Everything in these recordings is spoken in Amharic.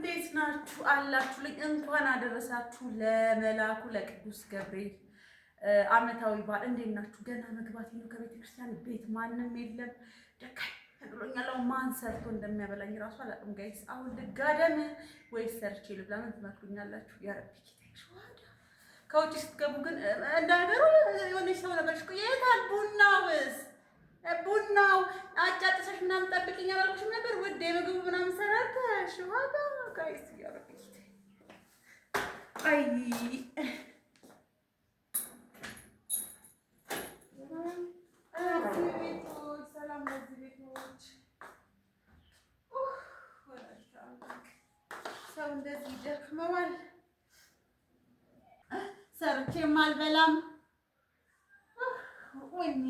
እንዴት ናችሁ አላችሁ? እንኳን አደረሳችሁ ለመላኩ ለቅዱስ ገብርኤል ዓመታዊ በዓል። እንዴት ናችሁ? ገና መግባት ነው ከቤተ ክርስቲያን ቤት ማንም የለም። ደካይ ብሎኛል። ማን ሰርቶ እንደሚያበላኝ ራሱ አላውቅም። ጋይስ አሁን ልጋደም ወይስ ሰርቼ ልብላ? ምን ትመክሩኛላችሁ? ያረቢ ከውጭ ስትገቡ ግን እንዳገሩ የሆነች ሰው ነበረች እኮ የታል ቡናውስ ቡናው አጫጭሰሽ ምናምን ጠብቂኝ አላልኩሽም ነበር? ውድ የምግቡ ምናምን ሰራተሽ ዋጋ ጋይስ ያረብኝ። አይ ሰላም ለዚህ ቤቶች ሰው እንደዚህ ደክመዋል። ሰርቼም አልበላም። ወይኔ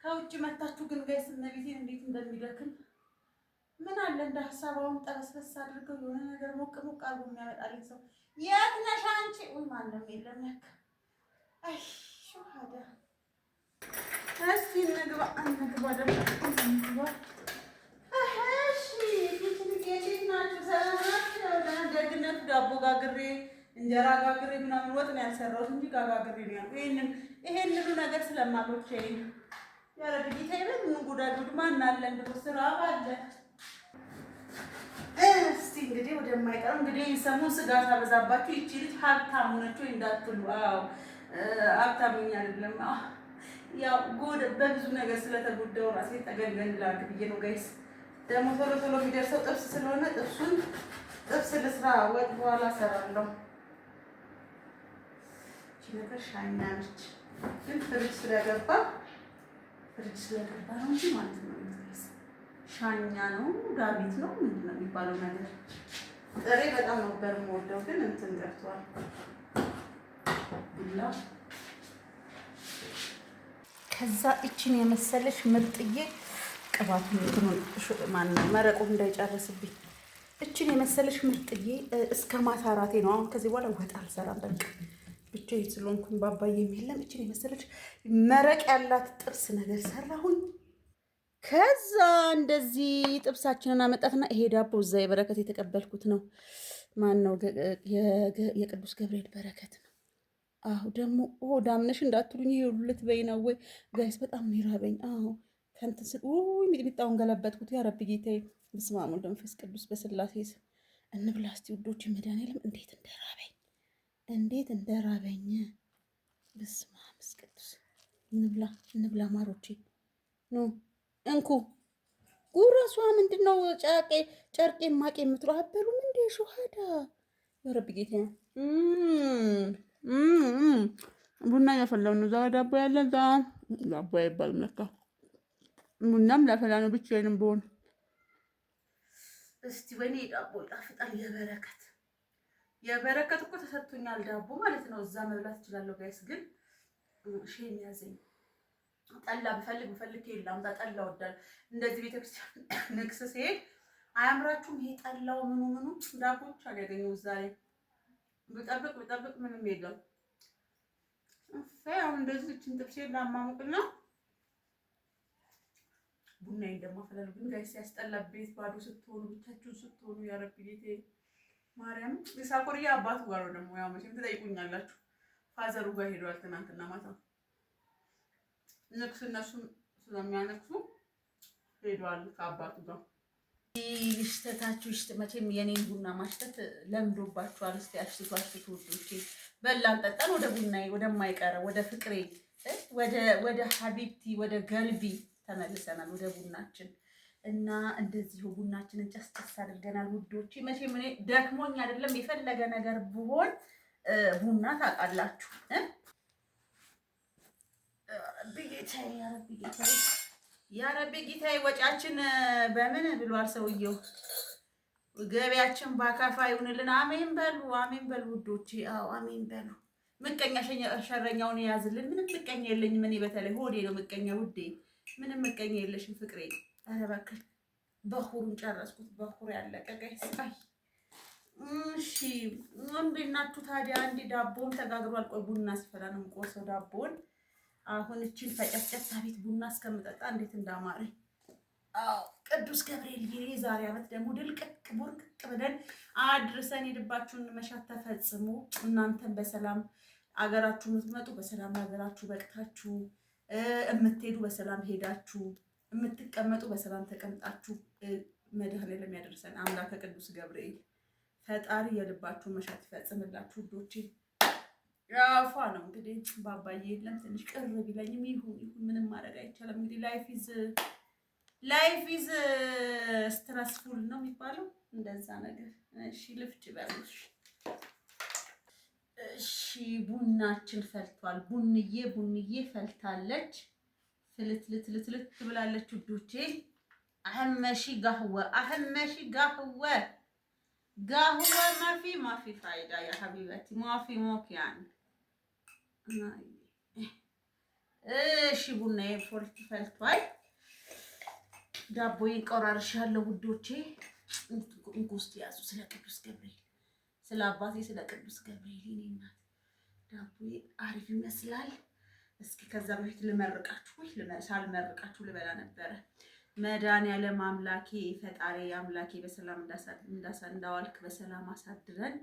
ከውጭ መታችሁ ግን ጋይስ እነቤቴን እንዴት እንደሚደክም ምን አለ እንደ ሀሳባውን ጠበስበስ አድርገው የሆነ ነገር ሞቅ ሞቅ አድርጎ የሚያመጣልኝ ሰው የት ነሽ አንቺ? ወይ ማንም የለም ያካ። አይ ሹሃዳ እስኪ እንግባ ደግሞ። እሺ እንዴት ናችሁ? ሰላም ናችሁ? ደግነቱ ዳቦ ጋግሬ እንጀራ ጋግሬ ምናምን ወጥ ነው ያልሰራሁት እንጂ ጋግሬ ነው ያልኩት። ይሄንን ነገር ስለማቆቼ ያረብ ዲቴይል ምን ጉዳዱድ ማን አለ እንደው ስራ አለ። እስቲ እንግዲህ ወደማይቀረው እንግዲህ ሰሞን ስጋ ታበዛባችሁ ይቺ ልጅ ሀብታም ሆነች ወይ እንዳትሉ። አዎ ሀብታምኛ አይደለም። ያው ጎድ በብዙ ነገር ስለተጎዳው ራሴ ተገንገን ላድርግ ብዬ ነው ጋይስ። ደግሞ ቶሎ ቶሎ የሚደርሰው ጥብስ ስለሆነ ጥብስ ልስራ፣ ወጥ በኋላ እሰራለሁ። እቺ ነገር ሻኛ ነች ግን ፍሪጅ ስለገባ ነው እንጂ ማለት ነው። ሻኛ ነው ዳዊት ነው ምንድን ነው የሚባለው ነገር። ጥሬ በጣም ነበር የምወደው ግን እንትን ገብቷል ብላ። ከዛ እቺን የመሰለሽ ምርጥዬ ቅባቱ ማነው መረቁ እንዳይጨርስብኝ። እቺን የመሰለሽ ምርጥዬ እስከ ማታ እራቴ ነው። አሁን ከዚህ በኋላ ወጥ አልሰራም በቃ ብቻዬን ስለሆንኩኝ ባባዬም የለም። እቺን የመሰለች መረቅ ያላት ጥብስ ነገር ሰራሁኝ። ከዛ እንደዚህ ጥብሳችንን አመጣትና ይሄ ዳቦ እዛ የበረከት የተቀበልኩት ነው። ማን ነው? የቅዱስ ገብርኤል በረከት ነው። አዎ ደግሞ ዳምነሽ እንዳትሉኝ ይሄ ሁሉ ልትበይ ነው ወይ ጋይስ? በጣም ነው ይራበኝ። አዎ ከእንትን ስል ሚጥሚጣውን ገለበጥኩት። ያ ረብ ጌታዬ በስመ አብ ወወልድ ወመንፈስ ቅዱስ በስላሴ ስም እንብላ እስቲ ውዶች። መድኃኒዓለም እንዴት እንደራበኝ በስመ አብ ወመንፈስ ቅዱስ። እንብላ ማሮቼ ኑ እንኩ። ጉራሷ ምንድነው ጨርቄ ማቄ የምትለው አበሉም እንዴ ሹሃዳ ረብ ጌታዬ። ቡና እያፈላሁ ነው። እዛ ዳቦ ያለ እዛ ዳቦ አይባልም ለካ ቡናም ላፈላ ነው ብቻዬንም ብሆን። እስቲ ወይኔ ዳቦ ይጣፍጣል። የበረከት እኮ ተሰጥቶኛል ዳቦ ማለት ነው። እዛ መብላት እችላለሁ ጋይስ። ግን ሼም ያዘኝ። ጠላ ብፈልግ የለም ጠላ ወዳል። እንደዚህ ቤተክርስቲያን ንግስ ሲሄድ አያምራችሁም? ይሄ ጠላው ምኑ ዳቦ ብቻ ነው ያገኘው እዛ ላይ። ብጠብቅ ምንም የለም። አሁን እንደዚህ እችን ጥብሴን ላማሙቅና ቡናዬን ደግሞ አፈላለሁ። ግን ጋይስ ያስጠላ። ቤት ባዶ ስትሆኑ ብቻችሁን ስትሆኑ ያረብ ጌቴ ማርያም። የሳኮርያ አባቱ ጋር ነው ደግሞ ያው መቼም ትጠይቁኛላችሁ። ፋዘሩ ጋር ሄደዋል ትናንትና ማታ ንግስ። እነሱም ስለሚያነክሱ ሄደዋል ከአባቱ ጋር። ይሽተታችሁ መቼም የኔን ቡና ማሽተት ለምዶባችኋል። እስቲ አሽቱ ውዶቼ። በላን ጠጣን ወደ ቡናዬ ወደማይቀረው ወደ ፍቅሬ ወደ ሀቢብቲ ወደ ገልቢ ተመልሰናል ወደ ቡናችን። እና እንደዚሁ ቡናችንን ጨስጨስ አድርገናል ውዶቼ። መቼም እኔ ደክሞኝ አይደለም የፈለገ ነገር ብሆን ቡና ታውቃላችሁ። ያ ረቢ ጌታዬ ወጫችን በምን ብሏል ሰውየው። ገበያችን ባካፋ ይሁንልን። አሜን በሉ ውዶቼ። አዎ አሜን በሉ። ምቀኛ ሸረኛውን የያዝልን። ምንም ምቀኛ የለኝም እኔ። በተለይ ሆዴ ነው ምቀኛ ውዴ። ምንም ምቀኛ የለሽም ፍቅሬ። ኧረ እባክህ በሁሩን ጨረስኩት። በሁሩ ያለቀ ጋይስ። እሺ እንዴት ናችሁ ታዲያ? እንዴ ዳቦም ተጋግሯል። ቆይ ቡና ሲፈላ ነው የምቆርሰው ዳቦን። አሁን እቺን ፈጨፍጨፍ ቤት ቡና እስከምጠጣ እንዴት እንዳማረኝ። አዎ ቅዱስ ገብርኤል የዛሬ ዓመት ደግሞ ድልቅቅ ቡርቅቅ ብለን አድርሰን የልባችሁን መሻት ተፈጽሙ። እናንተም በሰላም አገራችሁ የምትመጡ በሰላም ሀገራችሁ በቅታችሁ የምትሄዱ በሰላም ሄዳችሁ የምትቀመጡ በሰላም ተቀምጣችሁ መድኃኔዓለም ያደርሰን አምላከ ቅዱስ ገብርኤል ፈጣሪ የልባችሁን መሻት ይፈጽምላችሁ። ውዶቼ ያፋ ነው እንግዲህ ባባዬ የለም ትንሽ ቅር ቢለኝም ይሁን ምንም ማድረግ አይቻልም። እንግዲህ ላይፍ ኢዝ ስትረስፉል ነው የሚባለው እንደዛ ነገር። እሺ ልፍጭ በሉሽ። እሺ ቡናችን ፈልቷል። ቡንዬ ፈልታለች። ፍልት ብላለች ውዶቼ። አህመሺ ጋህወ ማፊ ፋይዳ ያ ሀቢበቲ ማፊ ሞኪያን። እሺ ቡናዬ ፈልቷል። ዳቦዬን ቆራርሻለሁ ውዶቼ። እንኩስት ያዙ ስለ ቅዱስ ገብርኤል ስለ አባቴ ስለ ቅዱስ ገብርኤል የኔ እናት ዳቦዬ አሪፍ ይመስላል። እስኪ ከዛ በፊት ልመርቃችሁ ሳልመርቃችሁ ልበላ ነበረ። መድኃኔዓለም አምላኬ ፈጣሪ አምላኬ በሰላም እንዳዋልክ በሰላም አሳድረን።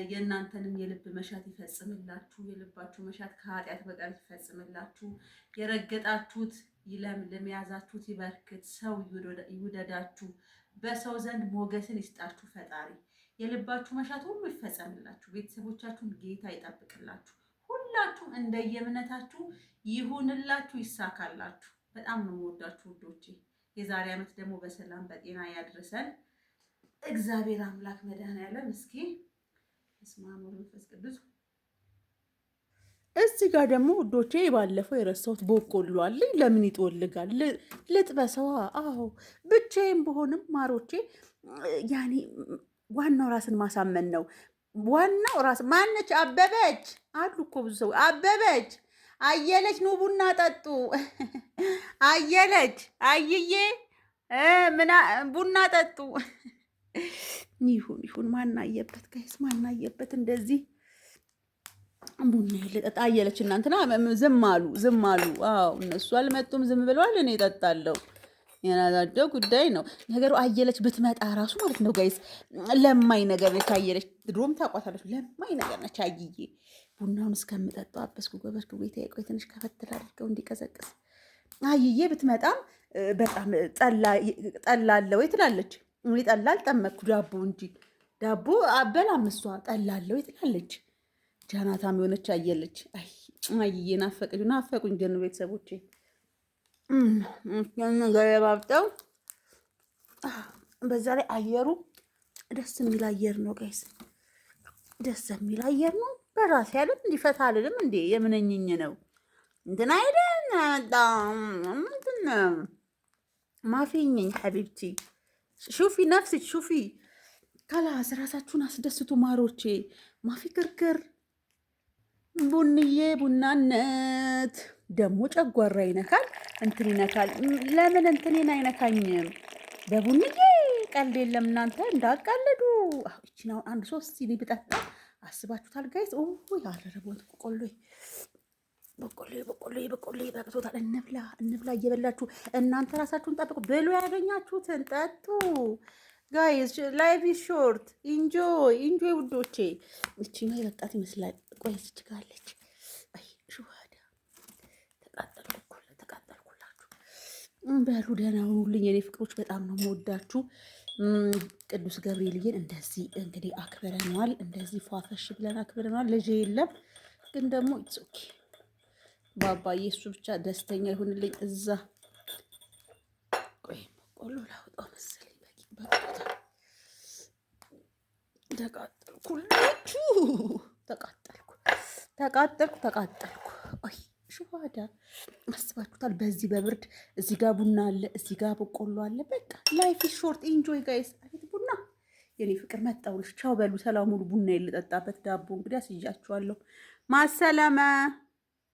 የእናንተንም የልብ መሻት ይፈጽምላችሁ። የልባችሁ መሻት ከኃጢአት በቀር ይፈጽምላችሁ። የረገጣችሁት ይለምልም፣ የያዛችሁት ይበርክት፣ ሰው ይውደዳችሁ፣ በሰው ዘንድ ሞገስን ይስጣችሁ። ፈጣሪ የልባችሁ መሻት ሁሉ ይፈጸምላችሁ። ቤተሰቦቻችሁን ጌታ ይጠብቅላችሁ። ሁላችሁም እንደየእምነታችሁ ይሁንላችሁ፣ ይሳካላችሁ። በጣም ነው የምወዳችሁ ውዶቼ። የዛሬ ዓመት ደግሞ በሰላም በጤና ያድርሰን እግዚአብሔር አምላክ መድኃኔዓለም። እስኪ በስመ አብ ወወልድ ወመንፈስ ቅዱስ። እዚህ ጋር ደግሞ ውዶቼ ባለፈው የረሳሁት በቆሎ አለኝ። ለምን ይጦልጋል? ልጥበሰዋ። አዎ ብቻዬን በሆንም ማሮቼ፣ ያኔ ዋናው ራስን ማሳመን ነው። ዋናው ራስ ማነች? አበበች አሉ እኮ ብዙ ሰው አበበች፣ አየለች፣ ኑ ቡና ጠጡ። አየለች፣ አይዬ ምና ቡና ጠጡ። ይሁን ማናየበት ጋይስ፣ ማናየበት እንደዚህ ቡና ይልጠጣ። አየለች እናንተና ዝም አሉ። አዎ እነሱ አልመጡም፣ ዝም ብለዋል። እኔ እጠጣለሁ። የናዛቸው ጉዳይ ነው ነገሩ። አየለች ብትመጣ ራሱ ማለት ነው ጋይስ፣ ለማይ ነገር ነች አየለች። ድሮም ታውቋታለች፣ ለማይ ነገር ነች። አይዬ ቡናውን እስከምጠጣው አበስኩ ጎበስኩ። ቤት ቆይ ትንሽ ከፈትል አድርገው እንዲቀዘቅዝ። አይዬ ብትመጣም በጣም ጠላ አለ ወይ ትላለች። እኔ ጠላ አልጠመቅኩ ዳቦ እንጂ ዳቦ አበላም። እሷ ጠላ አለ ወይ ትላለች። ጃናታም የሆነች አየለች። አይዬ ናፈቁኝ ግን ቤተሰቦቼ ገለባብጠው። በዛ ላይ አየሩ ደስ የሚል አየር ነው ጋይስ፣ ደስ የሚል አየር ነው። በራሴ ያለም እንዲፈታ አልልም እንዴ የምነኝኝ ነው እንትን አይደን ምንድን ማፊኝኝ ሐቢብቲ ሹፊ ነፍስች ሹፊ ካላስ ራሳችሁን አስደስቱ ማሮቼ። ማፊ ክርክር ቡንዬ ቡናነት ደግሞ ጨጓራ ይነካል፣ እንትን ይነካል። ለምን እንትኔን አይነካኝም? በቡንዬ ቀልድ የለም እናንተ እንዳቀልዱ። እቺን አሁን አንድ 3 ሲኒ ብጠጣ አስባችሁታል ጋይስ? ያረረቦት በቆሎ በቅቶታል። እንብላ እየበላችሁ እናንተ ራሳችሁን ጠብቁ። ብሎ ያገኛችሁትን ጠጡ ጋይስ። ላይፍ ኢዝ ሾርት። ኢንጆይ ውዶቼ። እቺኛ የበቃት ይመስላል። ቆይ ትችጋለች። አይ ሹሃዳ ተቃጠልኩላችሁ። በሉ ደህና ሁኑልኝ የኔ ፍቅሮች። በጣም ነው የምወዳችሁ። ቅዱስ ገብርኤልዬን እንደዚህ እንግዲህ አክብረነዋል። እንደዚህ ፏፈሽ ብለን አክብረነዋል። ልጅ የለም ግን ደግሞ ኢትስ ኦኬ። ባባዬ እሱ ብቻ ደስተኛ ይሁንልኝ። እዛ ቆይ በቆሎ ላውጣው መሰለኝ። ተቃጠልኩ። አይ ሹሃዳ አስባችሁታል? በዚህ በብርድ እዚህ ጋር ቡና አለ፣ እዚህ ጋር በቆሎ አለ። በቃ ላይፍ ኢዝ ሾርት። ኢንጆይ ጋይስ። አቤት ቡና የኔ ፍቅር መጣሁልሽ። ቻው በሉ። ሰላም ሁሉ። ቡና የልጠጣበት ዳቦ እንግዲህ አስይዣችኋለሁ። ማሰለመ